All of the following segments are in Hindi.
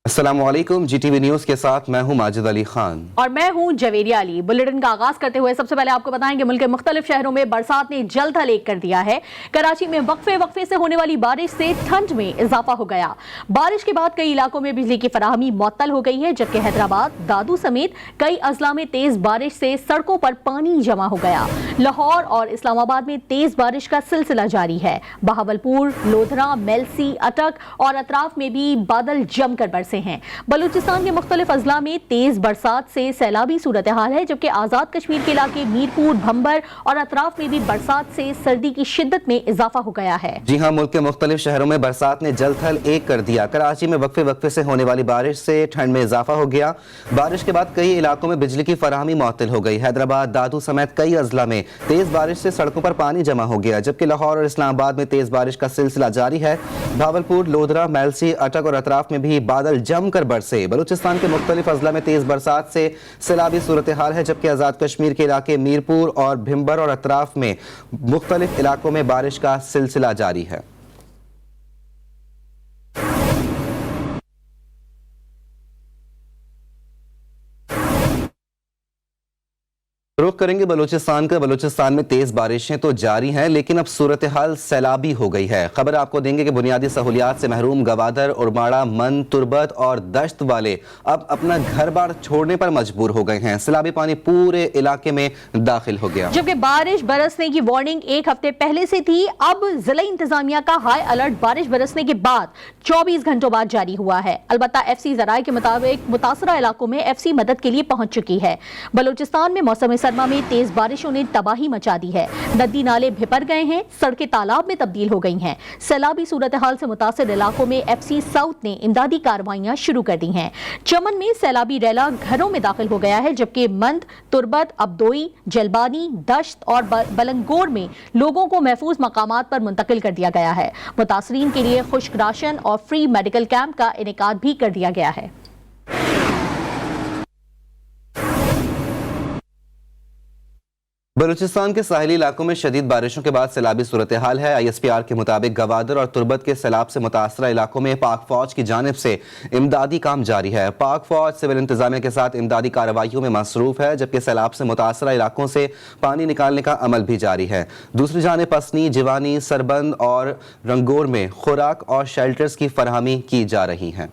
अस्सलामुअलैकुम। GTV न्यूज के साथ मैं हूं माजिद अली खान और मैं हूं जवेरिया अली। बुलेटिन का आगाज करते हुए सबसे पहले आपको बताएंगे मुल्क के मुख्तलिफ शहरों में बरसात ने जल थल एक कर दिया है। कराची में वक्फे से होने वाली बारिश से ठंड में इजाफा हो गया। बारिश के बाद कई इलाकों में बिजली की फराहमी मुअत्तल हो गई है, जबकि हैदराबाद, दादू समेत कई अजला में तेज बारिश से सड़कों पर पानी जमा हो गया। लाहौर और इस्लामाबाद में तेज बारिश का सिलसिला जारी है। बहावलपुर, लोधरा, मेलसी, अटक और अतराफ में भी बादल जमकर बरसे हैं। बलूचिस्तान के मुख्तलिफ अजला में तेज बरसात से सैलाबी सूरत हाल है, जबकि आजाद कश्मीर के इलाके मीरपुर, भंबर और अतराफ में भी बरसात से सर्दी की शिद्दत में इजाफा हो गया है। जी हाँ, मुल्क के मुख्तलिफ शहरों में बरसात ने जल थल एक कर दिया। कराची में वक्फे से होने वाली बारिश से ठंड में इजाफा हो गया। बारिश के बाद कई इलाकों में बिजली की फराहमी मुअत्तल हो गई। हैदराबाद, दादू समेत कई अजला में तेज बारिश से सड़कों पर पानी जमा हो गया, जबकि लाहौर और इस्लामाबाद में तेज बारिश का सिलसिला जारी है। भावलपुर, लोधरा, मेलसी, अटक और अतराफ में भी बादल जमकर बरसे। बलूचिस्तान के मुख्तलिफ अजला में तेज बरसात से सैलाबी सूरत हाल है, जबकि आजाद कश्मीर के इलाके मीरपुर और भिम्बर और अतराफ में मुख्तलिफ इलाकों में बारिश का सिलसिला जारी है। रुख करेंगे बलूचिस्तान का। बलूचिस्तान में तेज बारिशें तो जारी हैं, लेकिन अब सूरत हाल सैलाबी हो गई है। खबर आपको देंगे कि बुनियादी सहूलियात से महरूम गवादर, उरमाड़ा, मन, तुरबत और दश्त वाले अब अपना घर बार छोड़ने पर मजबूर हो गए हैं। सैलाबी पानी पूरे इलाके में दाखिल हो गया। जबकि बारिश बरसने की वार्निंग एक हफ्ते पहले से थी, अब जिला इंतजामिया का हाई अलर्ट बारिश बरसने के बाद 24 घंटों बाद जारी हुआ है। अलबत्ता FC जराये के मुताबिक मुतासरा इलाकों में FC मदद के लिए पहुंच चुकी है। बलूचिस्तान में मौसम सरमा में तेज बारिशों ने तबाही मचा दी है। नदी नाले भिपर गए हैं, सड़कें तालाब में तब्दील हो गई हैं। सैलाबी सूरत हाल से मुतासिर इलाकों में FC साउथ ने इमदादी कार्रवाइयां शुरू कर दी हैं। चमन में सैलाबी रैला घरों में दाखिल हो गया है, जबकि मंद, तुरबत, अबदोई, जलबानी, दश्त और बलंगोर में लोगों को महफूज मकामात पर मुंतकिल कर दिया गया है। मुतासरीन के लिए खुश्क राशन और फ्री मेडिकल कैंप का इनेकाद भी कर दिया गया है। बलूचिस्तान के साहिली इलाकों में शदीद बारिशों के बाद सैलाबी सूरत हाल है। ISPR के मुताबिक गवादर और तुरबत के सैलाब से मुतासरा इलाकों में पाक फौज की जानिब से इमदादी काम जारी है। पाक फौज सिविल इंतजामिया के साथ इमदादी कार्रवाइयों में मसरूफ है, जबकि सैलाब से मुतासरा इलाकों से पानी निकालने का अमल भी जारी है। दूसरी जानिब पसनी, जिवानी, सरबंद और रंगोर में खुराक और शेल्टर्स की फरहमी की जा रही है।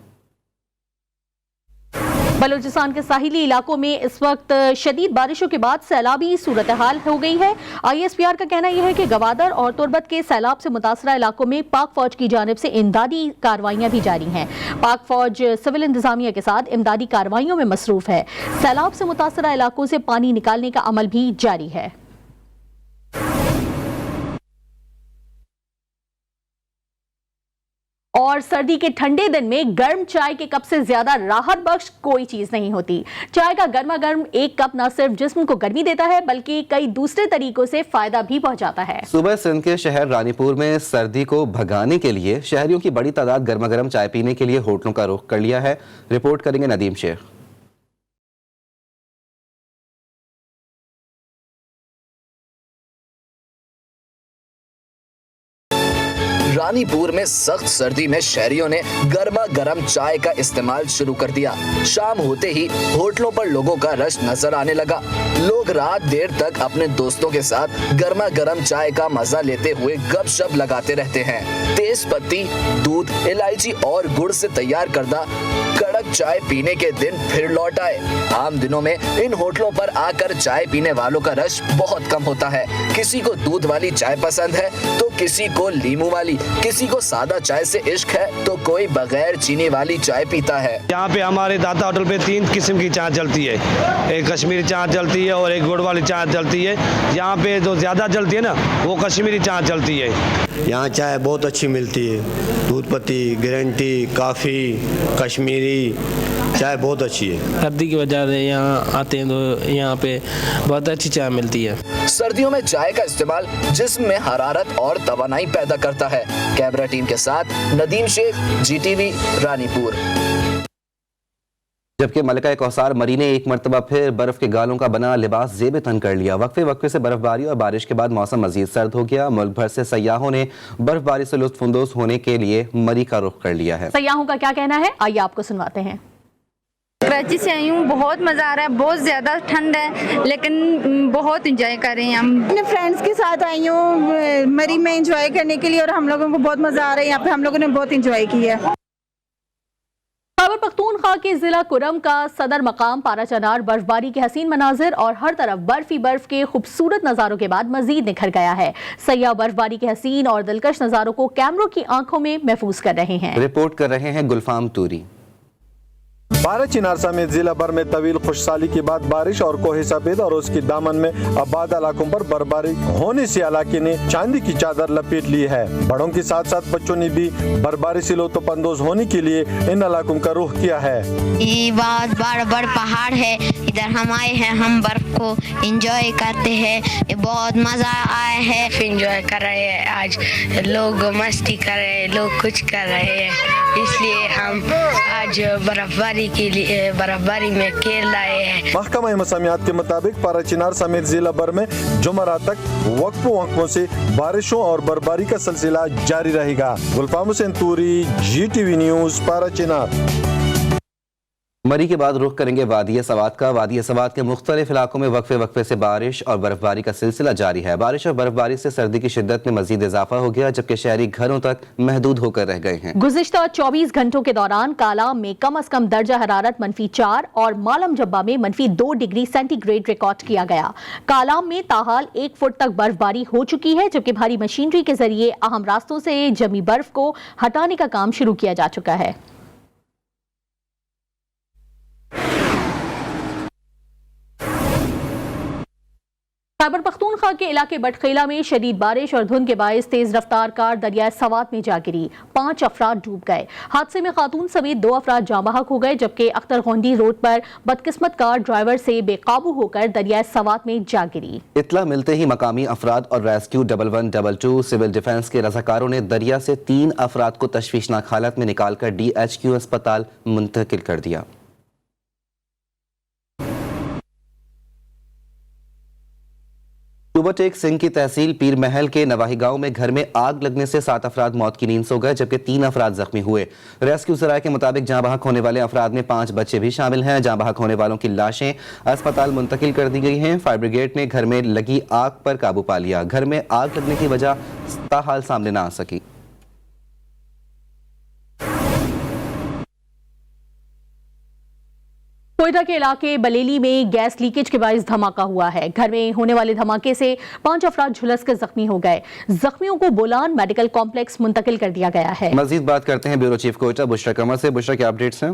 बलूचिस्तान के साहिली इलाकों में इस वक्त शदीद बारिशों के बाद सैलाबी सूरत हाल हो गई है। ISPR का कहना यह है कि गवादर और तुरबत के सैलाब से मुतासरा इलाकों में पाक फौज की जानिब से इमदादी कार्रवाइयां भी जारी हैं। पाक फौज सिविल इंतजामिया के साथ इमदादी कार्रवाइयों में मसरूफ है। सैलाब से मुतासरा इलाकों से पानी निकालने का अमल भी जारी है। और सर्दी के ठंडे दिन में गर्म चाय के कप से ज्यादा राहत बख्श कोई चीज नहीं होती। चाय का गर्मा गर्म एक कप न सिर्फ जिस्म को गर्मी देता है, बल्कि कई दूसरे तरीकों से फायदा भी पहुंचाता है। सुबह सिंध के शहर रानीपुर में सर्दी को भगाने के लिए शहरियों की बड़ी तादाद गर्मा गर्म चाय पीने के लिए होटलों का रुख कर लिया है। रिपोर्ट करेंगे नदीम शेख। रानीपुर में सख्त सर्दी में शहरियों ने गर्मा गर्म चाय का इस्तेमाल शुरू कर दिया। शाम होते ही होटलों पर लोगों का रश नजर आने लगा। लोग रात देर तक अपने दोस्तों के साथ गर्मा गर्म चाय का मजा लेते हुए गपशप लगाते रहते हैं। तेज पत्ती, दूध, इलायची और गुड़ से तैयार करदा कड़क चाय पीने के दिन फिर लौट आए। आम दिनों में इन होटलों पर आकर चाय पीने वालों का रश बहुत कम होता है। किसी को दूध वाली चाय पसंद है तो किसी को लीमू वाली, किसी को सादा चाय से इश्क है तो कोई बगैर चीनी वाली चाय पीता है। यहाँ पे हमारे दाता होटल पे 3 किस्म की चाय चलती है। एक कश्मीरी चाय चलती है और एक गुड़ वाली चाय चलती है। यहाँ पे जो ज्यादा चलती है ना, वो कश्मीरी चाय चलती है। यहाँ चाय बहुत अच्छी मिलती है। दूध पत्ती, गारंटी, काफ़ी, कश्मीरी चाय बहुत अच्छी है। सर्दी की वजह से यहाँ आते हैं तो यहाँ पे बहुत अच्छी चाय मिलती है। सर्दियों में चाय का इस्तेमाल जिस्म में हरारत और तवानाई पैदा करता है। कैमरा टीम के साथ नदीम शेख, GTV रानीपुर। जबकि मलिका कौसार मरी ने एक मरतबा फिर बर्फ के गालों का बना लिबास जेब तन कर लिया। वक्फे वक्फे से बर्फबारी और बारिश के बाद मौसम मजीद सर्द हो गया। मुल्क भर से सयाहों ने बर्फबारी से लुत्फानंदोज होने के लिए मरी का रुख कर लिया है। सयाहों का क्या कहना है, आइए आपको सुनवाते हैं। कराची से आई हूँ, बहुत मज़ा आ रहा है, बहुत ज़्यादा ठंड है लेकिन बहुत इंजॉय कर रहे हैं हम। अपने फ्रेंड्स के साथ आई हूँ मरी में इंजॉय करने के लिए और हम लोगों को बहुत मज़ा आ रहा है। यहाँ पे हम लोगों ने बहुत इंजॉय किया है। खैबर पख्तूनख्वा के जिला कुरम का सदर मकाम पाराचनार बर्फबारी के हसीन मनाजिर और हर तरफ बर्फ ही बर्फ के खूबसूरत नज़ारों के बाद मजीद निखर गया है। सयाह बर्फबारी के हसीन और दिलकश नज़ारों को कैमरों की आंखों में महफूज कर रहे हैं। रिपोर्ट कर रहे हैं गुलफाम तूरी। पाराचनार समेत जिला भर में तवील खुशसाली के बाद बारिश और कोहे सफेद और उसके दामन में आबाद इलाकों पर बर्फबारी होने से इलाके ने चांदी की चादर लपेट ली है। बड़ों के साथ साथ बच्चों ने भी बर्फबारी से लुत्फानंदोज होने के लिए इन इलाकों का रुख किया है। ये बहुत बड़ पहाड़ है, इधर हम आए हैं, हम बर्फ को एंजॉय करते हैं, ये बहुत मजा आया है। एंजॉय कर रहे हैं, आज लोग मस्ती कर रहे हैं, लोग कुछ कर रहे हैं, इसलिए हम आज बर्फबारी में खेल रहे हैं। महकमा मौसमियात के मुताबिक पाराचनार समेत जिला भर में जुमेरात तक वक्फों से बारिशों और बर्फबारी का सिलसिला जारी रहेगा। गुलफाम हुसैन तूरी, GTV न्यूज़, पाराचनार। मरी के बाद रुख करेंगे वादी सवात का। वादी सवात के मुख्तलिफ इलाकों में वक्फे वक्फे से बारिश और बर्फबारी का सिलसिला जारी है। बारिश और बर्फबारी से सर्दी की शिद्दत में मजीद इजाफा हो गया, जबकि शहरी घरों तक महदूद होकर रह गए हैं। गुज़िश्ता 24 घंटों के दौरान कालाम में कम अज कम दर्जा हरारत -4 और मालम जब्बा में -2 डिग्री सेंटीग्रेड रिकॉर्ड किया गया। कालाम में ताहाल 1 फुट तक बर्फबारी हो चुकी है, जबकि भारी मशीनरी के जरिए अहम रास्तों से जमी बर्फ को हटाने का काम शुरू किया जा चुका है। खैबर पख्तूनख्वा के इलाके बटखेला में शदीद बारिश और धुंध के बायस तेज रफ्तार कार दरियाए सवात में जा गिरी। 5 अफराद डूब गए। हादसे में खातून समेत 2 अफराद जाँ बहक हो गए, जबकि अख्तर गोंदी रोड पर बदकिस्मत कार ड्राइवर से बेकाबू होकर दरियाए सवात में जा गिरी। इत्ला मिलते ही मकामी अफराद और रेस्क्यू 1112 सिविल डिफेंस के रजाकारों ने दरिया से 3 अफराद को तशवीशनाक हालत में निकालकर DHQ अस्पताल मुंतकिल कर दिया। ओवरटेक सिंह की तहसील पीर महल के नवाही गांव में घर में आग लगने से 7 अफराद मौत की नींद सो गए, जबकि 3 अफराद जख्मी हुए। रेस्क्यू सराय के मुताबिक जाँ बहक होने वाले अफराद में 5 बच्चे भी शामिल हैं। जाँ बहक होने वालों की लाशें अस्पताल मुंतकिल कर दी गई हैं। फायर ब्रिगेड ने घर में लगी आग पर काबू पा लिया। घर में आग लगने की वजह ताहाल सामने न आ सकी। कोयटा के इलाके बलेली में गैस लीकेज के बायस धमाका हुआ है। घर में होने वाले धमाके से 5 अफराद झुलस कर जख्मी हो गए। जख्मियों को बोलान मेडिकल कॉम्प्लेक्स मुंतकिल कर दिया गया है। मजीद बात करते हैं ब्यूरो चीफ कोयटा बुशरा कमर से। बुशरा, क्या अपडेट्स हैं?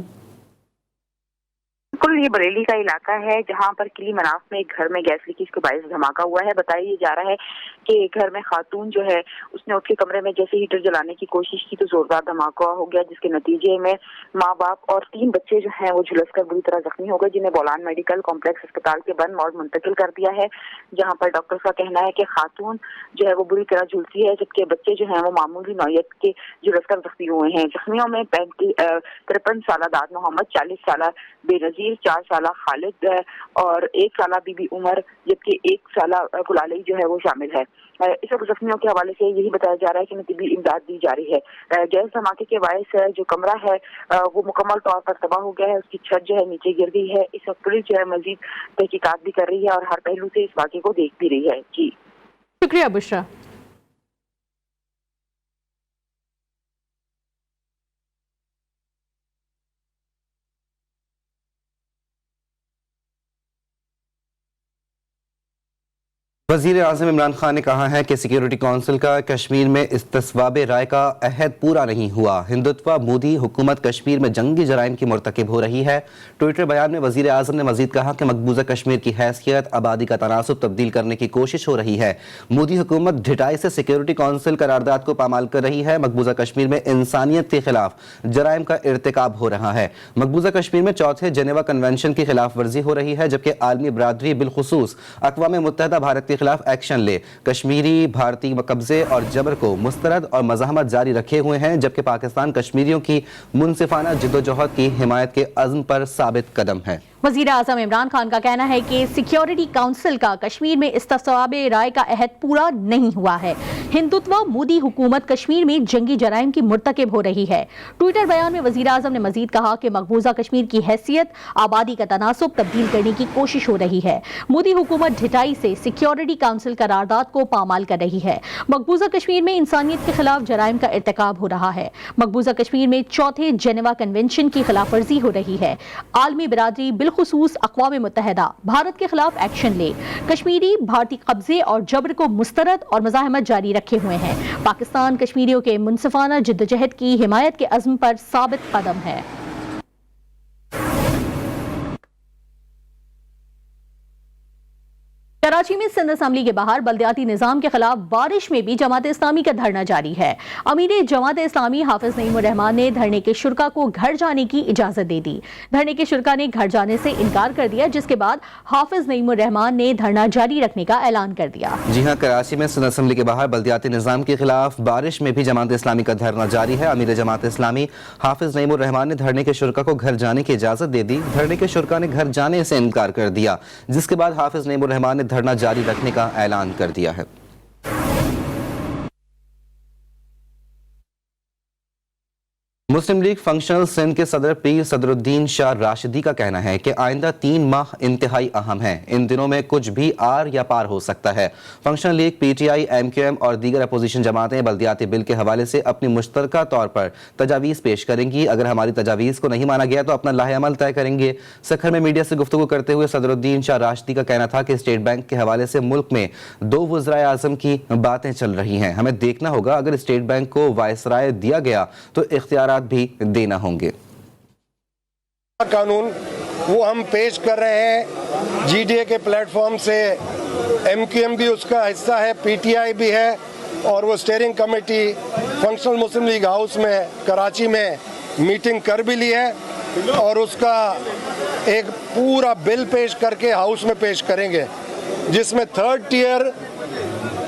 बिल्कुल, ये बरेली का इलाका है जहां पर किली मनाफ में एक घर में गैस लीकेज के बायस धमाका हुआ है। बताया जा रहा है कि घर में खातून जो है उसने उठ के कमरे में जैसे हीटर जलाने की कोशिश की तो जोरदार धमाका हो गया, जिसके नतीजे में माँ बाप और 3 बच्चे जो हैं वो झुलसकर बुरी तरह जख्मी हो गए, जिन्हें बोलान मेडिकल कॉम्प्लेक्स अस्पताल के बंद वार्ड मुंतकिल कर दिया है, जहाँ पर डॉक्टर्स का कहना है कि खातून जो है वो बुरी तरह झुलसी है, जबकि बच्चे जो है वो मामूली नौयत के झुलसकर जख्मी हुए हैं। जख्मियों में 53 साल दाद मोहम्मद, 40 साल बेनजीर, 4 साल खालिद और 1 साल बीबी उमर, जबकि 1 साल गुलाली जो है वो शामिल है। इस वक्त जख्मियों के हवाले से यही बताया जा रहा है कि तिब्बी इमदाद दी जा रही है। गैस धमाके के बायस जो कमरा है वो मुकम्मल तौर पर तबाह हो गया है, उसकी छत जो है नीचे गिर गई है। इस वक्त पुलिस जो है मजीद तहकीकात भी कर रही है और हर पहलू से इस वाक़े को देख भी रही है। जी शुक्रिया बुशरा। वज़ीर आज़म इमरान खान ने कहा है कि सिक्योरिटी काउंसिल का कश्मीर में इस्तिस्वाब राय का अहद पूरा नहीं हुआ। हिंदुत्व मोदी हुकूमत कश्मीर में जंगी जराइम की मुर्तकिब हो रही है। ट्विटर बयान में वज़ीर आज़म ने मजीद कहा कि मकबूजा कश्मीर की हैसियत आबादी का तनासुब तब्दील करने की कोशिश हो रही है। मोदी हुकूमत ढिठाई से सिक्योरिटी काउंसिल करारदाद को पामाल कर रही है। मकबूजा कश्मीर में इंसानियत के खिलाफ जराइम का इर्तिकाब हो रहा है। मकबूजा कश्मीर में 4थे जेनेवा कन्वेंशन की खिलाफ वर्जी हो रही है, जबकि आलमी बरादरी बिलखुसूस अक़वाम मुत्तहिदा भारत के खिलाफ एक्शन ले, कश्मीरी भारतीय कब्जे और जबर को मुस्तरद और मज़ाहमत जारी रखे हुए हैं, जबकि पाकिस्तान कश्मीरियों की मुनसिफाना जिद्दोजहद की हिमायत के अज़्म पर साबित कदम है। वज़ीर आज़म इमरान खान का कहना है कि सिक्योरिटी काउंसिल का कश्मीर में इस्तिफ़साबे राय का अहद पूरा नहीं हुआ है। हिंदुत्व मोदी हुकूमत कश्मीर में जंगी जराइम की मुर्तकिब हो रही है। ट्विटर बयान में वज़ीर आज़म ने मजीद कहा कि मकबूजा कश्मीर की हैसियत, आबादी का तनासुब तब्दील करने की कोशिश हो रही है। मोदी हुकूमत ढिठाई से सिक्योरिटी काउंसिल करारदाद को पामाल कर रही है। मकबूजा कश्मीर में इंसानियत के खिलाफ जराइम का इर्तिकाब हो रहा है। मकबूजा कश्मीर में चौथे जेनेवा कन्वेंशन की खिलाफ वर्जी हो रही है। आलमी बिरादरी बिलखुसूस अक़वाम मुत्तहिदा भारत के खिलाफ एक्शन ले, कश्मीरी भारतीय कब्जे और जबर को मुस्तरद और मज़ाहमत जारी रखे हुए हैं। पाकिस्तान कश्मीरियों के मुनसिफाना जिद्दोजहद की हिमायत के अज़्म पर साबित कदम है। कराची में सिंध असम्बली के बाहर बल्दियाती निज़ाम के खिलाफ बारिश में भी जमात इस्लामी का धरना जारी है। अमीर जमात इस्लामी हाफिज नईमुर रहमान ने धरने के शुरका को घर जाने की इजाजत दे दी। धरने के शुरका ने घर जाने से इनकार कर दिया, जिसके बाद हाफिज नईमुर रहमान ने धरना जारी रखने का ऐलान कर दिया। जी हाँ, कराची में सिंध असम्बली के बाहर बल्दियाती निज़ाम के खिलाफ बारिश में भी जमात इस्लामी का धरना जारी है। अमीर जमात इस्लामी हाफिज नईमुर रहमान ने धरने के शुरका को घर जाने की इजाजत दे दी। धरने के शुरका ने घर जाने से इनकार कर दिया, जिसके बाद हाफिज नईमुर रहमान ने धरना जारी रखने का ऐलान कर दिया है। मुस्लिम लीग फंक्शनल सिंध के सदर पीर सदरुद्दीन शाह राशिदी का कहना है कि आइंदा 3 माह इंतहाई अहम है। इन दिनों में कुछ भी आर या पार हो सकता है। फंक्शनल लीग, PTI, MQM और दीगर अपोजिशन जमातें बल्दियाती बिल के हवाले से अपनी मुश्तरका तौर पर तजावीज़ पेश करेंगी। अगर हमारी तजावीज़ को नहीं माना गया तो अपना लाहे अमल तय करेंगे। सखर में मीडिया से गुफ्तगू करते हुए सदरुद्दीन शाह राशिदी का कहना था कि स्टेट बैंक के हवाले से मुल्क में 2 वज़राए आज़म की बातें चल रही हैं। हमें देखना होगा, अगर स्टेट बैंक को वायसराय दिया गया तो इख्तियारात भी देना होंगे। कानून वो हम पेश कर रहे हैं GDA के प्लेटफॉर्म से। MQM भी उसका हिस्सा है, PTI भी है, और वो स्टीयरिंग कमेटी फंक्शनल मुस्लिम लीग हाउस में कराची में मीटिंग कर भी ली है और उसका एक पूरा बिल पेश करके हाउस में पेश करेंगे, जिसमें 3rd टियर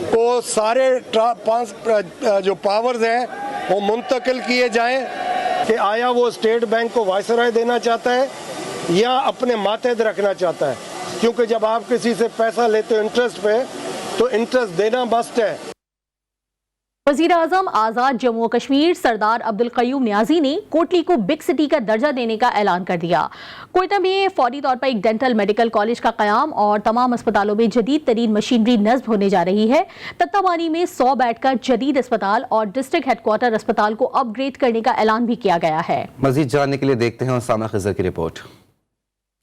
को सारे 5 जो पावर्स हैं वो मुंतकिल किए जाएं कि आया वो स्टेट बैंक को वायसराय देना चाहता है या अपने मातहत रखना चाहता है, क्योंकि जब आप किसी से पैसा लेते हो इंटरेस्ट पे तो इंटरेस्ट देना मस्ट है। वज़ीर आज़म आज़ाद जम्मू और कश्मीर सरदार अब्दुल क़य्यूम नियाज़ी ने कोटली को बिग सिटी का दर्जा देने का ऐलान कर दिया। कोयटा में फौरी तौर पर एक डेंटल मेडिकल कॉलेज का क़याम और तमाम अस्पतालों में जदीद तरीन मशीनरी नस्ब होने जा रही है। तत्तावानी में 100 बेड का जदीद अस्पताल और डिस्ट्रिक्ट हेडक्वार्टर अस्पताल को अपग्रेड करने का ऐलान भी किया गया है। मज़ीद जानने के लिए देखते हैं उसामा खिज़र की रिपोर्ट।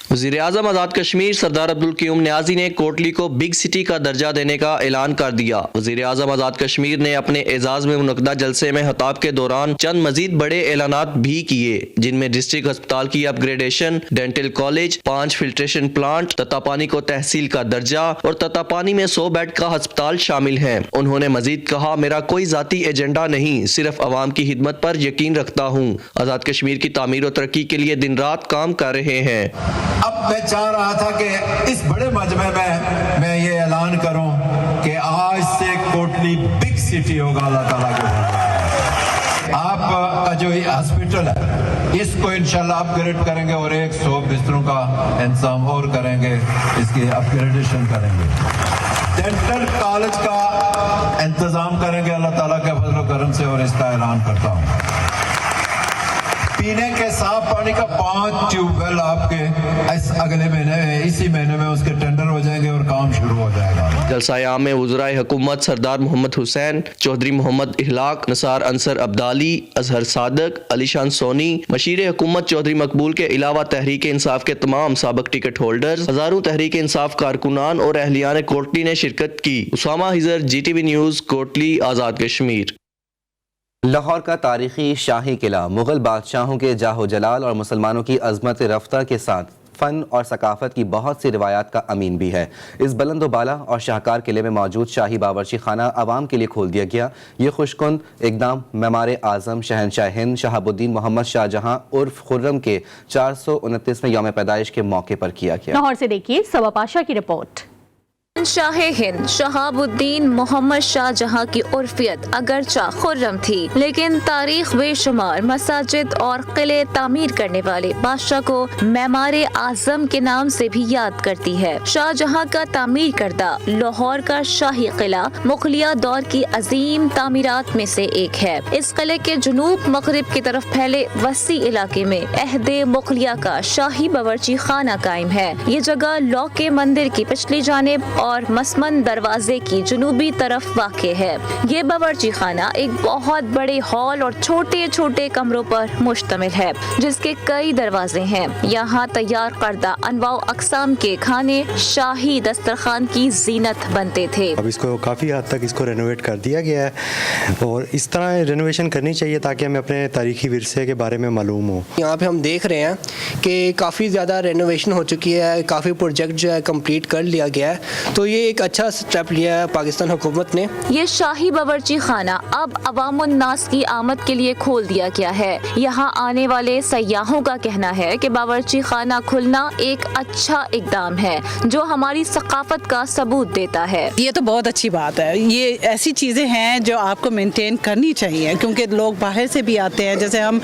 वज़ीर आज़म आज़ाद कश्मीर सरदार अब्दुल क़य्यूम नियाज़ी ने कोटली को बिग सिटी का दर्जा देने का ऐलान कर दिया। वज़ीर आज़म आज़ाद कश्मीर ने अपने एजाज़ में मुनक़दा जलसे में खिताब के दौरान चंद मजीद बड़े ऐलानात भी किए, जिनमें डिस्ट्रिक्ट अस्पताल की upgradation, dental college, 5 filtration plant, Tattapani को तहसील का दर्जा और तत्तापानी में 100 बेड का अस्पताल शामिल है। उन्होंने मजीद कहा, मेरा कोई ज़ाती एजेंडा नहीं, सिर्फ अवाम की खिदमत पर यकीन रखता हूँ। आज़ाद कश्मीर की तामीर और तरक्की के लिए दिन रात काम कर रहे हैं। अब मैं चाह रहा था कि इस बड़े मजमे में मैं ये ऐलान करूं कि आज से कोटली बिग सिटी होगा अल्लाह ताला के। आपका जो हॉस्पिटल है इसको इंशाल्लाह अपग्रेड करेंगे और 100 बिस्तरों का इंतजाम और करेंगे, इसकी अपग्रेडेशन करेंगे। डेंटल कॉलेज का इंतजाम करेंगे अल्लाह ताला के फजल करम से और इसका ऐलान करता हूँ। पीने के साफ पानी का 5 ट्यूबवेल आपके इस अगले महीने में, इसी महीने में उसके टेंडर हो जाएंगे और काम शुरू हो जाएगा। जलसा-ए-आम में वज़राए हुकूमत सरदार मोहम्मद हुसैन, चौधरी मोहम्मद इहलाक, निसार अंसर अब्दाली, अजहर सादक, अलीशान सोनी, मशीर हुकूमत चौधरी मकबूल के अलावा तहरीक इंसाफ के तमाम साबिक टिकट होल्डर्स, हजारों तहरीक इंसाफ कारकुनान और अहलियान कोटली ने शिरकत की। Usama हिजर, GTV news, Kotli, Azad Kashmir. लाहौर का तारीखी शाही किला मुगल बादशाहों के जाहो जलाल और मुसलमानों की अजमत रफ्ता के साथ फ़न और सकाफ़त की बहुत सी रिवायात का अमीन भी है। इस बुलंद बाला और शाहकार किले में मौजूद शाही बावर्ची खाना आवाम के लिए खोल दिया गया। ये खुशकुन इक़दाम मेमार आज़म शहनशाह हिंद शहाबुद्दीन मोहम्मद शाहजहां उर्फ खुर्रम के 429वें यौम पैदाइश के मौके पर किया गया। लाहौर से देखिए सबा पाशा की रिपोर्ट। शहंशाह हिंद शहाबुद्दीन मोहम्मद शाहजहां की उर्फियत अगरचा खुर्रम थी, लेकिन तारीख बेशुमार मसाजिद और किले तामीर करने वाले बादशाह को मेमारे आजम के नाम से भी याद करती है। शाहजहां का तामीर करदा लाहौर का शाही किला मुगलिया दौर की अजीम तामीरात में से एक है। इस किले के जुनूब मगरिब की तरफ फैले वसी इलाके में अहदे मुगलिया का शाही बावर्ची खाना कायम है। ये जगह लौ के मंदिर की पिछली जानिब और मसमन दरवाजे की जुनूबी तरफ वाक़ है। ये बावर्ची खाना एक बहुत बड़े हॉल और छोटे छोटे कमरों पर मुश्तमिल है, जिसके कई दरवाजे हैं। यहाँ तैयार करदा अनवाउ अक़साम के खाने शाही दस्तरखान की जीनत बनते थे। अब इसको काफ़ी हद तक इसको रेनोवेट कर दिया गया है और इस तरह रेनोवेशन करनी चाहिए ताकि हमें अपने तारीखी विरसे के बारे में मालूम हो। यहाँ पे हम देख रहे हैं कि काफ़ी ज़्यादा रेनोवेशन हो चुकी है, काफ़ी प्रोजेक्ट जो है कंप्लीट कर लिया गया है, तो ये एक अच्छा स्टेप लिया है पाकिस्तान हुकूमत ने। ये शाही बावर्ची खाना अब अवामुन नास की आमद के लिए खोल दिया गया है। यहाँ आने वाले सयाहों का कहना है कि बावर्ची खाना खुलना एक अच्छा इकदाम है जो हमारी सकाफत का सबूत देता है। ये तो बहुत अच्छी बात है। ये ऐसी चीज़ें हैं जो आपको मेंटेन करनी चाहिए, क्योंकि लोग बाहर से भी आते हैं, जैसे हम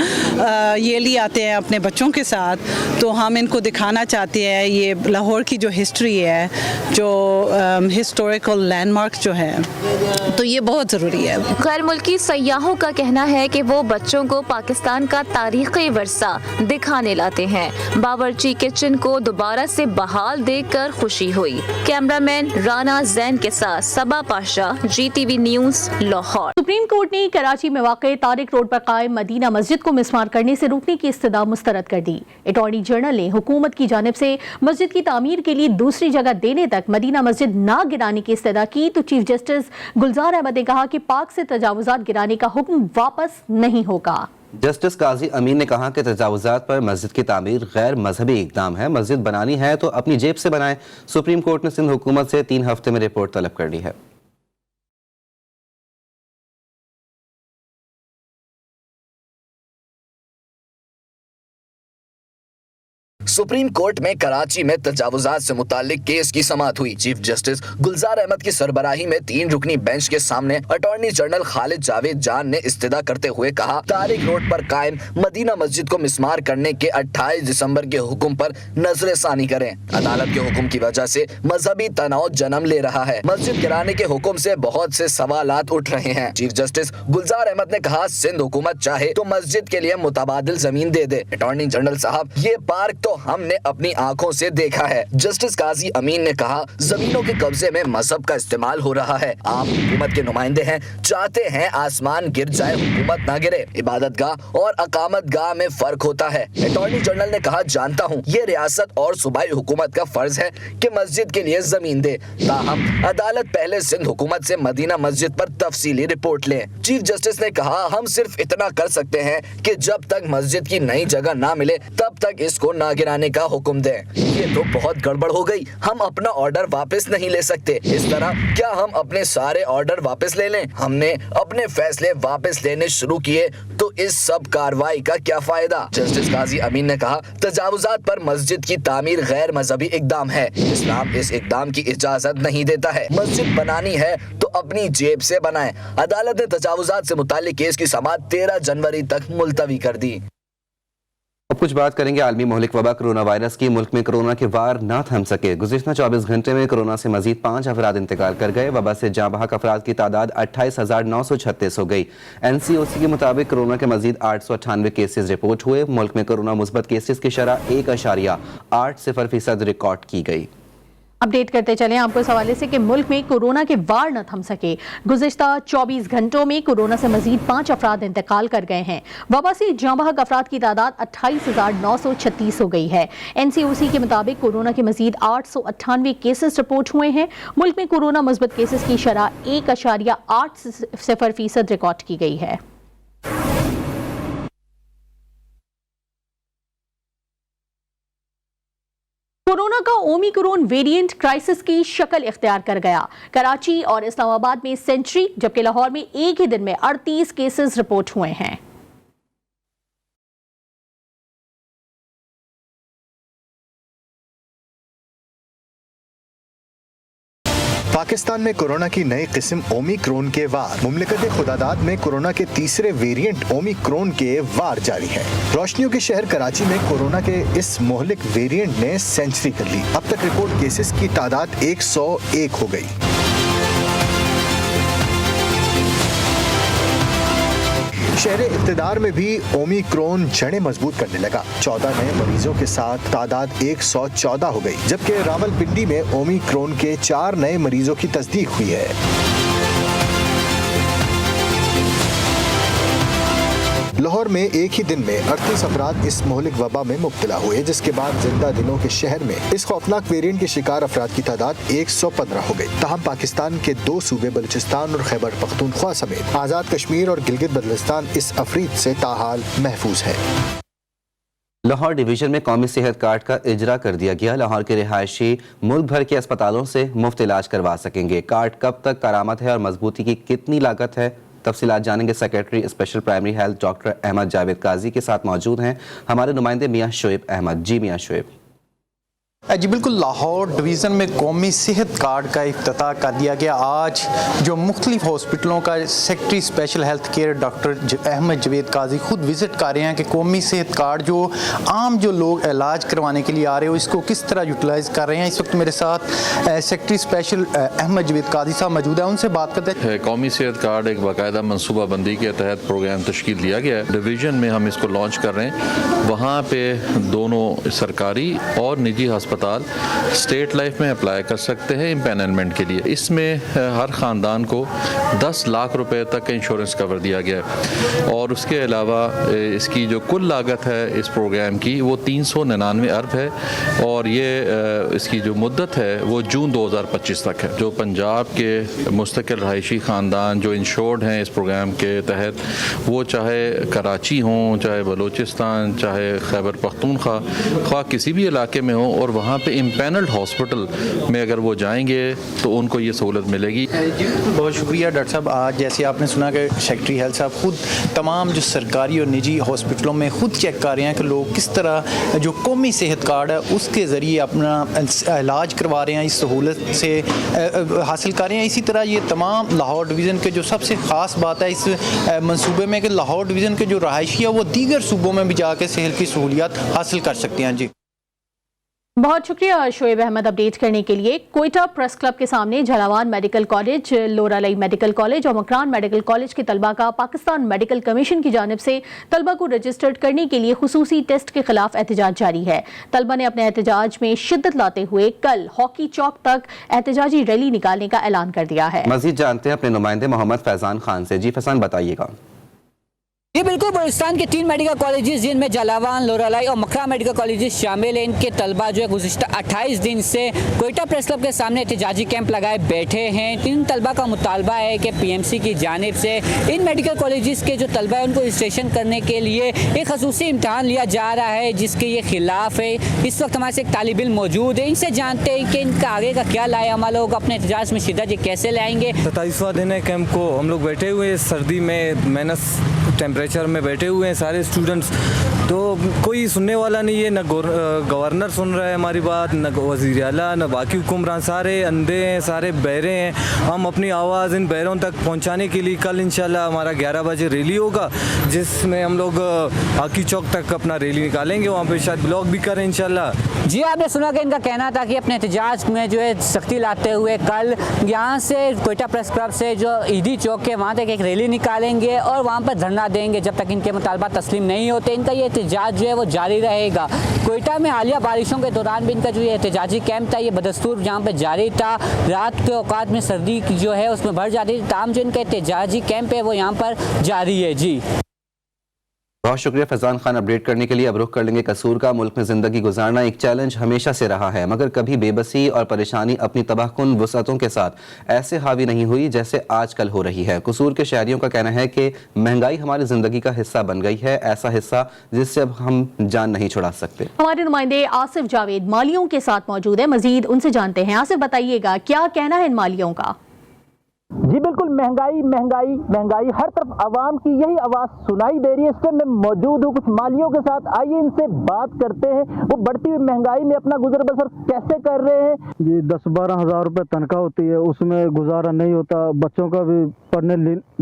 ये लिए आते हैं अपने बच्चों के साथ, तो हम इनको दिखाना चाहते हैं ये लाहौर की जो हिस्ट्री है, जो हिस्टोरिकल लैंडमार्क्स जो है, तो ये बहुत ज़रूरी है। गैर मुल्की सयाहों का कहना है कि वो बच्चों को पाकिस्तान का तारीख़ी वर्सा दिखाने लाते हैं। बावर्ची किचन को दोबारा से बहाल देखकर खुशी हुई। कैमरामैन राना जैन के साथ Saba Pasha, GTV news, Lahore. Supreme court ने कराची में वाक़े तारिक रोड पर कायम मदीना मस्जिद को मिसमार करने से रोकने की इस्तदा मुस्तरद कर दी। अटॉर्नी जनरल ने हुकूमत की जानिब से मस्जिद की तामीर के लिए दूसरी जगह देने तक मदीना मस्जिद ना गिराने की इस्तदा की, तो चीफ जस्टिस गुलजार अहमद ने कहा कि पाक से तजावुजात गिराने का हुक्म वापस नहीं होगा। जस्टिस काजी अमीन ने कहा कि तजावुजात पर मस्जिद की तामीर गैर मजहबी इकदाम है। मस्जिद बनानी है तो अपनी जेब से बनाएं। सुप्रीम कोर्ट ने सिंध हुकूमत से 3 हफ्ते में रिपोर्ट तलब कर ली है। सुप्रीम कोर्ट में कराची में तजावुजात से मुताल्लिक केस की समाअत हुई। चीफ जस्टिस गुलजार अहमद की सरबराही में 3 रुकनी बेंच के सामने अटॉर्नी जनरल खालिद जावेद जान ने इस्तदा करते हुए कहा, तारिक रोड पर कायम मदीना मस्जिद को मिसमार करने के 28 दिसंबर के हुक्म पर नजरसानी करें। अदालत के हुक्म की वजह से मजहबी तनाव जन्म ले रहा है। मस्जिद गिराने के हुक्म से बहुत से सवालात उठ रहे हैं। चीफ जस्टिस गुलजार अहमद ने कहा, सिंध हुकूमत चाहे तो मस्जिद के लिए मुतबादिल जमीन दे दे। अटॉर्नी जनरल साहब, ये पार्क तो हमने अपनी आंखों से देखा है। जस्टिस काजी अमीन ने कहा, जमीनों के कब्जे में मजहब का इस्तेमाल हो रहा है। आप हुकूमत के नुमाइंदे हैं, चाहते हैं आसमान गिर जाए, हुकूमत ना गिरे। इबादत गाह और अकामत गाह में फर्क होता है। अटॉर्नी जनरल ने कहा, जानता हूँ ये रियासत और सूबाई हुकूमत का फर्ज है कि मस्जिद के लिए जमीन दे, ताहम अदालत पहले सिंध हुकूमत से मदीना मस्जिद पर तफसीली रिपोर्ट ले। चीफ जस्टिस ने कहा, हम सिर्फ इतना कर सकते हैं कि जब तक मस्जिद की नई जगह ना मिले तब तक इसको ना गिराने का हुक्म दें। ये तो बहुत गड़बड़ हो गई। हम अपना ऑर्डर वापस नहीं ले सकते। इस तरह क्या हम अपने सारे ऑर्डर वापस ले लें? हमने अपने फैसले वापस लेने शुरू किए तो इस सब कार्रवाई का क्या फायदा? जस्टिस काजी अमीन ने कहा, तजावुजात पर मस्जिद की तामीर गैर मजहबी इकदाम है। इस्लाम इस इकदाम की इजाजत नहीं देता है। मस्जिद बनानी है तो अपनी जेब से बनाएं। अदालत ने तजावुजात से मुताल्लिक केस की समाअत 13 जनवरी तक मुलतवी कर दी। अब कुछ बात करेंगे आलमी मोहलिक वबा कोरोना वायरस की। मुल्क में कोरोना के वार ना थम सके। गुज़िश्ता 24 घंटे में कोरोना से मजीद 5 अफराद इंतकाल कर गए। वबा से जाँ बहक अफराद की तादाद 28,936 हो गई। NCOC के मुताबिक कोरोना के मजीद 898 केसेज रिपोर्ट हुए। मुल्क में कोरोना मुस्बत केसेज की शरह 1.80% रिकॉर्ड की गई। अपडेट करते चलें आपको इस हवाले से कि मुल्क में कोरोना के वार न थम सके। गुज़िश्ता 24 घंटों में कोरोना से मजीद 5 अफराद इंतकाल कर गए हैं। वबा से जाँ बहक अफराद की तादाद 28,936 हो गई है। NCOC के मुताबिक कोरोना के मजीद 898 केसेस रिपोर्ट हुए हैं। मुल्क में कोरोना मुस्बत केसेस की शरह 1.80% रिकॉर्ड की गई है। कोरोना का ओमिक्रॉन वेरिएंट क्राइसिस की शक्ल इख्तियार कर गया। कराची और इस्लामाबाद में सेंचुरी, जबकि लाहौर में एक ही दिन में 38 केसेस रिपोर्ट हुए हैं। पाकिस्तान में कोरोना की नई किस्म ओमिक्रॉन के वार। मुमलिकत खुदादाद में कोरोना के तीसरे वेरिएंट ओमिक्रॉन के वार जारी है। रोशनियों के शहर कराची में कोरोना के इस मोहलिक वेरिएंट ने सेंचुरी कर ली। अब तक रिकॉर्ड केसेस की तादाद 101 हो गई। शहर इब्तिदार में भी ओमिक्रॉन जड़ें मजबूत करने लगा। 14 नए मरीजों के साथ तादाद 114 हो गई, जबकि रावलपिंडी में ओमिक्रॉन के 4 नए मरीजों की तस्दीक हुई है। लाहौर में एक ही दिन में 38 अफराद इस मोहलिक वबा में मुब्तला हुए, जिसके बाद जिंदा दिलों के शहर में इस खौफनाक वेरिएंट के शिकार अफराद की तादाद 115 हो गई। ताहम पाकिस्तान के 2 सूबे बलूचिस्तान और खैबर पख्तूनख्वा समेत आज़ाद कश्मीर और गिलगित बल्तिस्तान इस अफरीत से ताहाल महफूज है। लाहौर डिवीजन में कौमी सेहत कार्ड का इजरा कर दिया गया। लाहौर के रिहायशी मुल्क भर के अस्पतालों से मुफ्त इलाज करवा सकेंगे। कार्ड कब तक करामत है और मजबूती की कितनी लागत है, तफसीलात जानेंगे। Secretary special primary health doctor Ahmed Javed Qazi के साथ मौजूद हैं हमारे नुमाइंदे मियां शुएब अहमद। जी मियां शुएब। जी बिल्कुल, लाहौर डिवीज़न में कौमी सेहत कार्ड का इफ्तिताह कर दिया गया। आज जो मुख्तलिफ हॉस्पिटलों का secretary special health care doctor Ahmed Javed Qazi खुद विज़िट कर रहे हैं कि कौमी सेहत कार्ड जो आम जो लोग इलाज करवाने के लिए आ रहे हो इसको किस तरह यूटिलाइज़ कर रहे हैं। इस वक्त मेरे साथ सेक्रेटरी स्पेशल अहमद जावेद काजी साहब मौजूद हैं, उनसे बात करते हैं। कौमी सेहत कार्ड एक बाकायदा मनसूबाबंदी के तहत प्रोग्राम तश्कील दिया गया है। डिवीज़न में हम इसको लॉन्च कर रहे हैं। वहाँ पर दोनों सरकारी और निजी अस्पताल स्टेट लाइफ में अप्लाई कर सकते हैं इम्पैनलमेंट के लिए। इसमें हर ख़ानदान को 10 लाख रुपए तक का इंश्योरेंस कवर दिया गया है और उसके अलावा इसकी जो कुल लागत है इस प्रोग्राम की वो 399 अरब है और ये इसकी जो मुद्दत है वो जून 2025 तक है। जो पंजाब के मुस्तकिल रहायशी ख़ानदान जो इंश्योर्ड हैं इस प्रोग्राम के तहत, वो चाहे कराची हों, चाहे बलूचिस्तान, चाहे खैबर पख्तूनख्वा किसी भी इलाके में हो और वहाँ पे इम्पैनल्ड हॉस्पिटल में अगर वो जाएंगे तो उनको ये सहूलत मिलेगी। बहुत शुक्रिया डॉक्टर साहब। आज जैसे आपने सुना कि सेक्रेटरी हेल्थ साहब खुद तमाम जो सरकारी और निजी हॉस्पिटलों में खुद चेक कर रहे हैं कि लोग किस तरह जो कौमी सेहत कार्ड है उसके ज़रिए अपना इलाज करवा रहे हैं, इस सहूलत से हासिल कर रहे हैं। इसी तरह ये तमाम लाहौर डिवीज़न के जो सबसे ख़ास बात है इस मनसूबे में कि लाहौर डिवीज़न के जो रहायशी है वो दीगर सूबों में भी जाकर सेहत की सहूलियात हासिल कर सकते हैं। जी बहुत शुक्रिया शुएब अहमद अपडेट करने के लिए। कोयटा प्रेस क्लब के सामने Jhalawan medical college, Loralai medical college और मकरान मेडिकल कॉलेज के तलबा का पाकिस्तान मेडिकल कमीशन की जानिब से तलबा को रजिस्टर्ड करने के लिए खुसूसी टेस्ट के खिलाफ एहतजाज जारी है। तलबा ने अपने एहतजाज में शिद्दत लाते हुए कल हॉकी चौक तक एहतजाजी रैली निकालने का ऐलान कर दिया है। मजीद जानते हैं अपने नुमाइंदे मोहम्मद फैजान खान से। जी फैजान, बताइएगा। ये बिल्कुल बलूचिस्तान के 3 मेडिकल कॉलेजेस जिनमें जलावान, लोरालाई और मकरा मेडिकल कॉलेजेस शामिल हैं, इनके तलबा जो है गुज़िश्ता 28 दिन से कोयटा प्रेस क्लब के सामने एहतजाजी कैंप लगाए बैठे हैं। इन तलबा का मुतालबा है कि पीएमसी की जानिब से इन मेडिकल कॉलेजेस के जो तलबा है उनको रजिस्ट्रेशन करने के लिए एक खसूसी इम्तहान लिया जा रहा है, जिसके ये खिलाफ है। इस वक्त हमारे से एक तालिब इल्म मौजूद है, इनसे जानते हैं कि इनका आगे का क्या लाए अमल होगा, अपने एहतजाज में शिद्दत ये कैसे लाएंगे। 27वां दिन है कैंप को, हम लोग बैठे हुए सर्दी में माइनस टेम्परेचर में बैठे हुए हैं सारे स्टूडेंट्स, तो कोई सुनने वाला नहीं है। न गवर्नर सुन रहा है हमारी बात, न वज़ीर आला, न बाकी हुक्मरान, सारे अंधे हैं, सारे बहरे हैं। हम अपनी आवाज़ इन बहरों तक पहुंचाने के लिए कल इंशाल्लाह हमारा 11 बजे रैली होगा, जिसमें हम लोग हॉकी चौक तक अपना रैली निकालेंगे, वहाँ पे शायद ब्लॉग भी करें इंशाल्लाह। जी आपने सुना कि इनका कहना था कि अपने एहतजाज में जो है सख्ती लाते हुए कल यहाँ से कोयटा प्रेस क्लब से जो ईदी चौक के वहाँ तक एक रैली निकालेंगे और वहाँ पर धरना देंगे जब तक इनके मुतालबा तस्लीम नहीं होते। इनका ये एहतजाज जो है वो जारी रहेगा। कोयटा में हालिया बारिशों के दौरान भी इनका जो ये एहतजाजी कैंप था ये बदस्तूर जहाँ पर जारी था। रात के औकात में सर्दी जो है उसमें बढ़ जाती थी, ताम जो इनका एहतजाजी कैंप है वो यहाँ पर जारी है। जी बहुत शुक्रिया फैजान खान अपडेट करने के लिए। अब रुख कर लेंगे कसूर का। मुल्क में ज़िंदगी गुजारना एक चैलेंज हमेशा से रहा है, मगर कभी बेबसी और परेशानी अपनी तबाहकुन वसअतों के साथ ऐसे हावी नहीं हुई जैसे आजकल हो रही है। कसूर के शहरियों का कहना है कि महंगाई हमारी ज़िंदगी का हिस्सा बन गई है, ऐसा हिस्सा जिससे अब हम जान नहीं छुड़ा सकते। हमारे नुमाइंदे आसिफ जावेद मालियों के साथ मौजूद है, मजीद उनसे जानते हैं। आसिफ बताइएगा क्या कहना है इन मालियों का। जी बिल्कुल, महंगाई महंगाई महंगाई, हर तरफ आवाम की यही आवाज़ सुनाई दे रही है। इस टाइम मैं मौजूद हूँ कुछ मालियों के साथ, आइए इनसे बात करते हैं वो बढ़ती हुई महंगाई में अपना गुजर बसर कैसे कर रहे हैं। जी 10-12 हज़ार रुपये तनख्वाह होती है, उसमें गुजारा नहीं होता। बच्चों का भी पढ़ने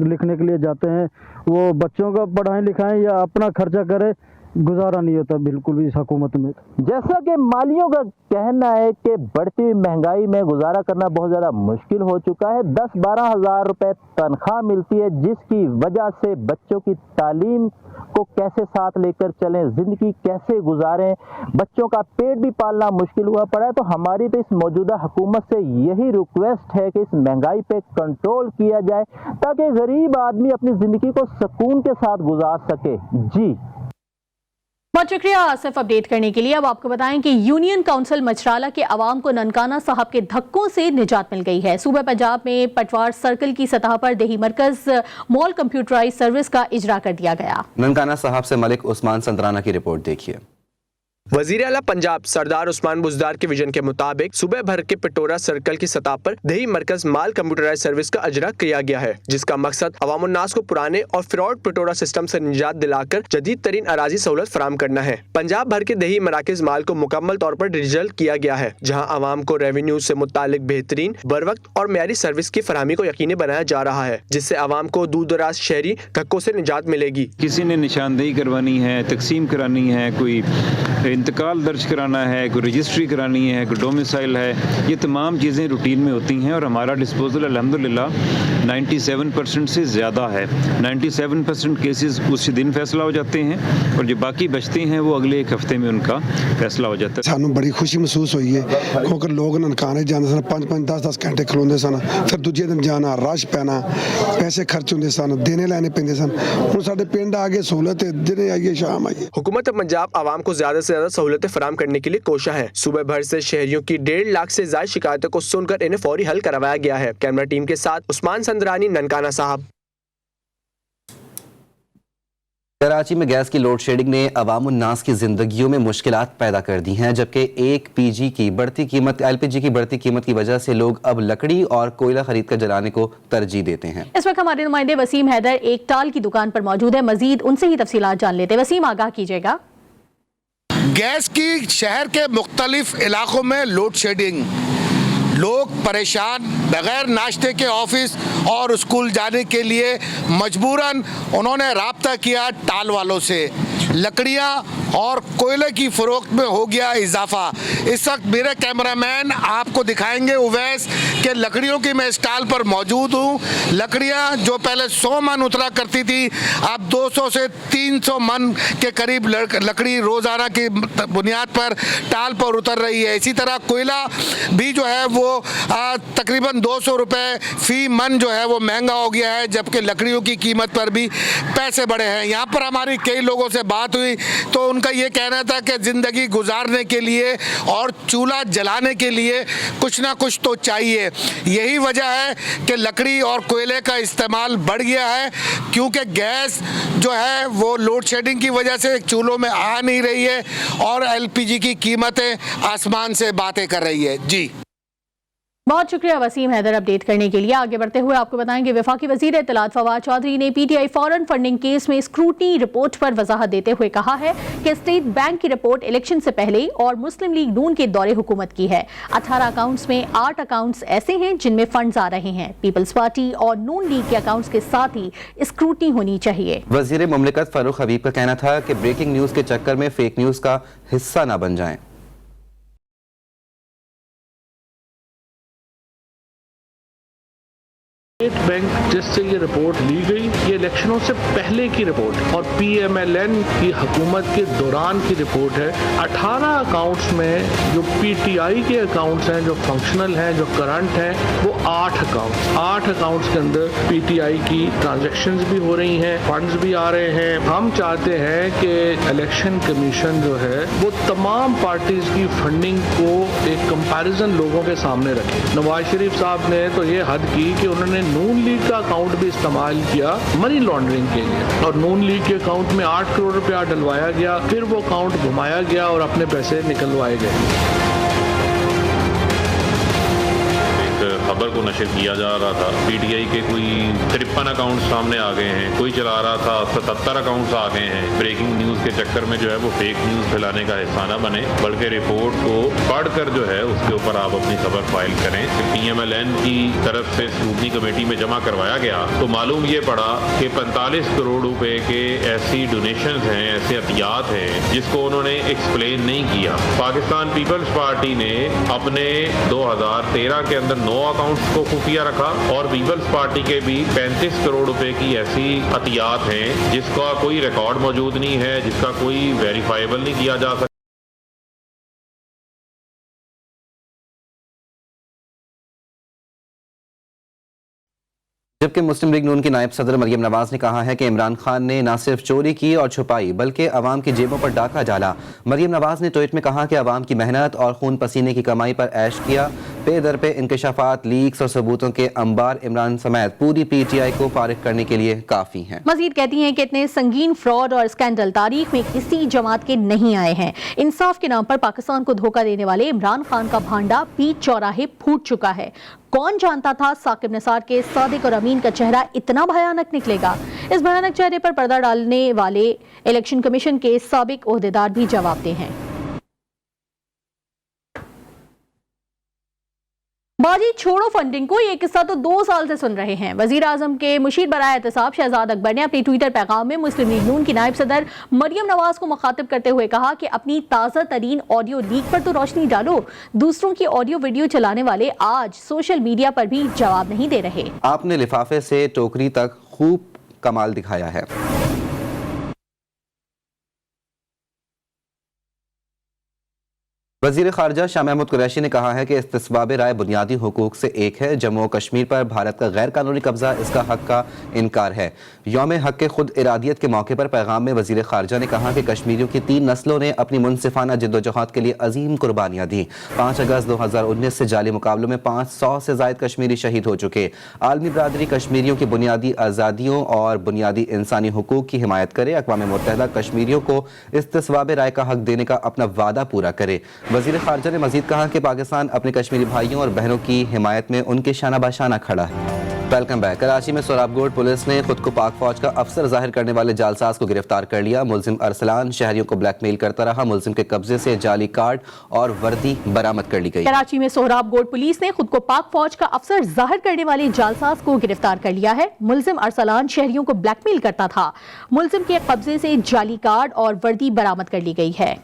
लिखने के लिए जाते हैं, वो बच्चों का पढ़ाएं लिखाएं या अपना खर्चा करें, गुजारा नहीं होता बिल्कुल भी इस हुकूमत में। जैसा कि मालियों का कहना है कि बढ़ती हुई महंगाई में गुजारा करना बहुत ज़्यादा मुश्किल हो चुका है। 10-12 हज़ार रुपये तनख्वाह मिलती है, जिसकी वजह से बच्चों की तालीम को कैसे साथ लेकर चलें, ज़िंदगी कैसे गुजारें, बच्चों का पेट भी पालना मुश्किल हुआ पड़ा है। तो हमारी तो इस मौजूदा हुकूमत से यही रिक्वेस्ट है कि इस महंगाई पे कंट्रोल किया जाए ताकि गरीब आदमी अपनी ज़िंदगी को सुकून के साथ गुजार सके। जी बहुत शुक्रिया आसिफ अपडेट करने के लिए। अब आपको बताएं कि यूनियन काउंसिल मचराला के अवाम को ननकाना साहब के धक्कों से निजात मिल गई है। सूबे पंजाब में पटवार सर्कल की सतह पर देही मरकज मॉल कंप्यूटराइज सर्विस का इजरा कर दिया गया। ननकाना साहब से मलिक उस्मान संतराना की रिपोर्ट देखिए। वजीर आला पंजाब सरदार उस्मान बुज़दार के विजन के मुताबिक सुबह भर के पिटोरा सर्कल की सतह पर दही मरकज माल कंप्यूटराइज सर्विस का अजरा किया गया है, जिसका मकसद अवामुन्नास को पुराने और फ्रॉड पिटोरा सिस्टम से निजात दिलाकर जदीद तरीन अराजी सहूलत फराम करना है। पंजाब भर के दही मराकज माल को मुकम्मल तौर पर डिजिटल किया गया है, जहाँ आवाम को रेवेन्यू से मुतालिक बेहतरीन, बरवक्त और मेयारी सर्विस की फराहमी को यकीनी बनाया जा रहा है, जिससे आवाम को दूर दराज शहरी धक्कों से निजात मिलेगी। किसी ने निशानदेही करवानी है, तकसीम करानी है, कोई इंतकाल दर्ज कराना है, कोई रजिस्ट्री करानी है, कोई डोमिसाइल है, ये तमाम चीज़ें रूटीन में होती हैं और हमारा डिस्पोजल अल्हम्दुलिल्लाह 97% से ज़्यादा है। 97% केसेस उसी दिन फैसला हो जाते हैं और जो बाकी बचते हैं वो अगले एक हफ्ते में उनका फैसला हो जाता है। सानू बड़ी खुशी महसूस हुई है क्योंकि लोग ननकाने जाते सन 5-5 10-10 घंटे खलोंदे सन, फिर दूजे दिन जाना, रश पैना, पैसे खर्च होंदे सन, देने लैने पैंदे सन। हुण साडे पिंड आ गए सहूलत है, दिन आइए शाम आइए। हुकूमत पंजाब आवाम को ज्यादा से ज्यादा सहूलतें फराम करने के लिए कोशिश है। सुबह भर से शहरियों की 1.5 लाख से ज्यादा शिकायतों को सुनकर इन्हें फौरी हल करवाया गया है। कैमरा टीम के साथ उस्मान संदरानी, ननकाना साहब। कराची में गैस की लोड शेडिंग ने अवामुन्नास की जिंदगियों में मुश्किलात पैदा कर दी हैं, जबकि एलपीजी की बढ़ती कीमत की वजह से लोग अब लकड़ी और कोयला खरीद कर जलाने को तरजीह देते हैं। इस वक्त हमारे नुमाइंदे वसीम हैदर एक टाल की दुकान पर मौजूद है, मजीद उनसे ही तफसीलात जान लेते हैं। वसीम, आगाह कीजिएगा। गैस की शहर के मुख्तलिफ इलाकों में लोड शेडिंग, लोग परेशान, बगैर नाश्ते के ऑफिस और स्कूल जाने के लिए मजबूरन उन्होंने राब्ता किया टाल वालों से। लकड़ियाँ और कोयले की फ़रोख्त में हो गया इजाफा। इस वक्त मेरे कैमरामैन आपको दिखाएंगे उवैस कि लकड़ियों की मैं स्टॉल पर मौजूद हूँ। लकड़ियाँ जो पहले 100 मन उतरा करती थी, अब 200 से 300 मन के करीब लकड़ी रोज़ाना की बुनियाद पर टाल पर उतर रही है। इसी तरह कोयला भी जो है वो तकरीबन 200 रुपये फ़ी मन जो है वो महंगा हो गया है, जबकि लकड़ियों की कीमत पर भी पैसे बढ़े हैं। यहाँ पर हमारी कई लोगों से बात हुई तो उनका ये कहना था कि ज़िंदगी गुजारने के लिए और चूल्हा जलाने के लिए कुछ ना कुछ तो चाहिए। यही वजह है कि लकड़ी और कोयले का इस्तेमाल बढ़ गया है, क्योंकि गैस जो है वो लोड शेडिंग की वजह से चूल्हों में आ नहीं रही है और एलपीजी की कीमतें आसमान से बातें कर रही है। जी बहुत शुक्रिया वसीम हैदर अपडेट करने के लिए। आगे बढ़ते हुए आपको बताएंगे वफाकी वजीर इत्तलात फवाद चौधरी ने पीटीआई फॉरेन फंडिंग केस में स्क्रूटनी रिपोर्ट पर वजाहत देते हुए कहा है कि स्टेट बैंक की रिपोर्ट इलेक्शन से पहले और मुस्लिम लीग नून के दौरे हुकूमत की है। 18 अकाउंट्स में 8 अकाउंट्स ऐसे हैं जिनमें फंड्स आ रहे हैं। पीपल्स पार्टी और नून लीग के अकाउंट्स के साथ ही स्क्रूटनी होनी चाहिए। वजीर मुमलिकत फारूक हबीब का कहना था कि ब्रेकिंग न्यूज के चक्कर में फेक न्यूज का हिस्सा न बन जाएं। स्टेट बैंक जिससे ये रिपोर्ट ली गई, ये इलेक्शनों से पहले की रिपोर्ट और पीएमएलएन की हुकूमत के दौरान की रिपोर्ट है। 18 अकाउंट्स में जो पीटीआई के अकाउंट्स हैं, जो फंक्शनल हैं, जो करंट हैं, वो 8 अकाउंट्स के अंदर पीटीआई की ट्रांजैक्शंस भी हो रही हैं, फंड्स भी आ रहे हैं। हम चाहते हैं कि इलेक्शन कमीशन जो है वो तमाम पार्टीज की फंडिंग को एक कंपैरिजन लोगों के सामने रखे। नवाज शरीफ साहब ने तो ये हद की कि उन्होंने नून लीग का अकाउंट भी इस्तेमाल किया मनी लॉन्ड्रिंग के लिए और नून लीग के अकाउंट में 8 करोड़ रुपया डलवाया गया, फिर वो अकाउंट घुमाया गया और अपने पैसे निकलवाए गए। खबर को नशर किया जा रहा था। PTI के कोई 53 अकाउंट सामने आ गए हैं, कोई चला रहा था 77 अकाउंट्स आ गए हैं। ब्रेकिंग न्यूज़ के चक्कर में जो है वो फेक न्यूज़ फैलाने का हिस्सा न बने, बल्कि रिपोर्ट को पढ़कर जो है उसके ऊपर आप अपनी खबर फाइल करें। PMLN की तरफ से स्क्रूटनी कमेटी में जमा करवाया गया तो मालूम ये पड़ा कि 45 करोड़ रुपए के ऐसी डोनेशंस हैं, ऐसे अतियात हैं जिसको उन्होंने एक्सप्लेन नहीं किया। पाकिस्तान पीपल्स पार्टी ने अपने 2013 के अंदर 9 अकाउंट्स को खुफिया रखा और पीपल्स पार्टी के भी 35 करोड़ रुपए की ऐसी अतियात हैं जिसका कोई रिकॉर्ड मौजूद नहीं है, जिसका कोई वेरीफाइबल नहीं किया जा सकता। जबकि मुस्लिम लीग नून की नायब सदर मरियम नवाज ने कहा है कि इमरान खान ने न सिर्फ चोरी की और छुपाई बल्कि अवाम की जेबों पर डाका डाला। मरियम नवाज ने ट्वीट में कहा कि अवाम की मेहनत और खून पसीने की कमाई पर ऐश किया। पे दर पे इंकशाफात, लीक्स और सबूतों के अंबार इमरान समेत पूरी PTI को फारिग करने के लिए काफ़ी हैं। मजीद कहती हैं कि इतने संगीन फ्रॉड और स्कैंडल तारीख में किसी जमात के नहीं आए हैं। इंसाफ के नाम पर पाकिस्तान को धोखा देने वाले इमरान खान का भांडा बीच चौराहे फूट चुका है। कौन जानता था साकिब निसार के सादिक और अमीन का चेहरा इतना भयानक निकलेगा। इस भयानक चेहरे पर पर्दा डालने वाले इलेक्शन कमीशन के साबिक ओहदेदार भी जवाबदेह हैं। बाजी छोड़ो फंडिंग को ये किस्सा तो 2 साल से सुन रहे हैं। वजीर आजम के मुशीर बराए एहतसाब शहजाद अकबर ने अपने ट्विटर पैगाम में मुस्लिम लीग नून की नायब सदर मरियम नवाज को मुखातिब करते हुए कहा कि अपनी ताज़ा तरीन ऑडियो लीक पर तो रोशनी डालो। दूसरों की ऑडियो वीडियो चलाने वाले आज सोशल मीडिया पर भी जवाब नहीं दे रहे। आपने लिफाफे से टोकरी तक खूब कमाल दिखाया है। वज़ीर ख़ारजा शाह महमूद कुरैशी ने कहा है कि इस्तिस्बाब राय बुनियादी हुकूक से एक है। जम्मू और कश्मीर पर भारत का गैर कानूनी कब्जा इसका हक का इनकार है। यौम हक के खुद इरादियत के मौके पर पैगाम में वज़ीर ख़ारजा ने कहा कि कश्मीरियों की 3 नस्लों ने अपनी मुनसिफाना जद्दोजहद के लिए अजीम कुर्बानियाँ दी। 5 अगस्त 2019 से जाली मुकाबलों में 500 से ज़ायद कश्मीरी शहीद हो चुके। आलमी बरादरी कश्मीरियों की बुनियादी आज़ादियों और बुनियादी इंसानी हुकूक की हिमायत करे। अक़वाम मुत्तहिदा कश्मीरियों को इस्तिस्बाब राय का हक देने का अपना वादा पूरा करे। वज़ीर ख़ारजा ने मज़ीद कहा कि पाकिस्तान अपने कश्मीरी भाइयों और बहनों की हिमायत में उनके शाना बाशाना खड़ा है। Welcome back. कराची में सोराबगोड पुलिस ने खुद को पाक फौज का अफसर जाहिर करने वाले जालसाज को गिरफ्तार कर लिया। मुलजिम अरसलान शहरियों को ब्लैकमेल करता रहा। मुलजिम के कब्जे से जाली कार्ड और वर्दी बरामद कर ली गई। कराची में सोहराबगोड पुलिस ने खुद को पाक फौज का अफसर जाहिर करने वाले जालसाज को गिरफ्तार कर लिया है। मुलजिम अरसलान शहरियों को ब्लैकमेल करता था। मुलजिम के कब्जे से जाली कार्ड और वर्दी बरामद कर ली गई है।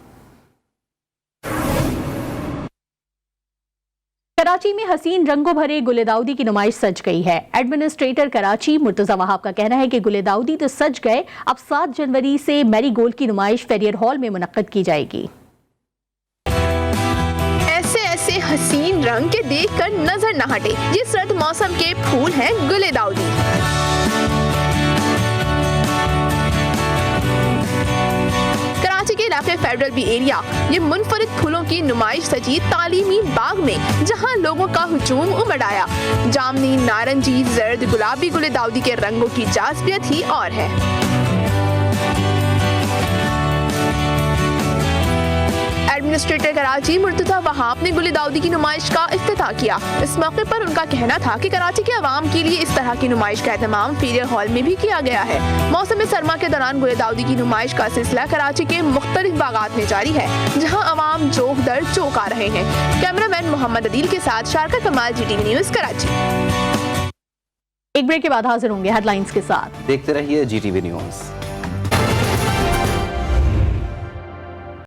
कराची में हसीन रंगों भरे गुले दाऊदी की नुमाइश सज गई है। एडमिनिस्ट्रेटर कराची मुर्तजा वहाब का कहना है कि गुले दाऊदी तो सज गए, अब 7 जनवरी से मैरी गोल्ड की नुमाइश फेरियर हॉल में मुनक्कद की जाएगी। ऐसे ऐसे हसीन रंग के देखकर नजर न हटे ये सर्द मौसम के फूल हैं गुले दाऊदी। कराची के इलाके फेडरल बी एरिया ये मुनफरिद फूलों की नुमाइश सजी तालीमी बाग में जहां लोगों का हुजूम उमड़ आया। जामनी, नारंगी, जर्द, गुलाबी गुले दाऊदी के रंगों की जाज़बियत ही और है। एडमिनिस्ट्रेटर कराची मुर्तजा वहाब ने गुले दाऊदी की नुमाइश का इफ्तिताह किया। इस मौके पर उनका कहना था कि कराची के अवाम के लिए इस तरह की नुमाइश का एहतमाम फेरियर हॉल में भी किया गया है। मौसम सरमा के दौरान गुले दाऊदी की नुमाइश का सिलसिला कराची के मुख्तलिफ बागात में जारी है, जहाँ अवाम जोक दर चौंक आ रहे हैं। कैमरामैन मोहम्मद अदील के साथ शारका कमाल, GTV न्यूज़ कराची। एक ब्रेक के बाद हाजिर होंगे हेडलाइंस के साथ। देखते रहिए GTV न्यूज़।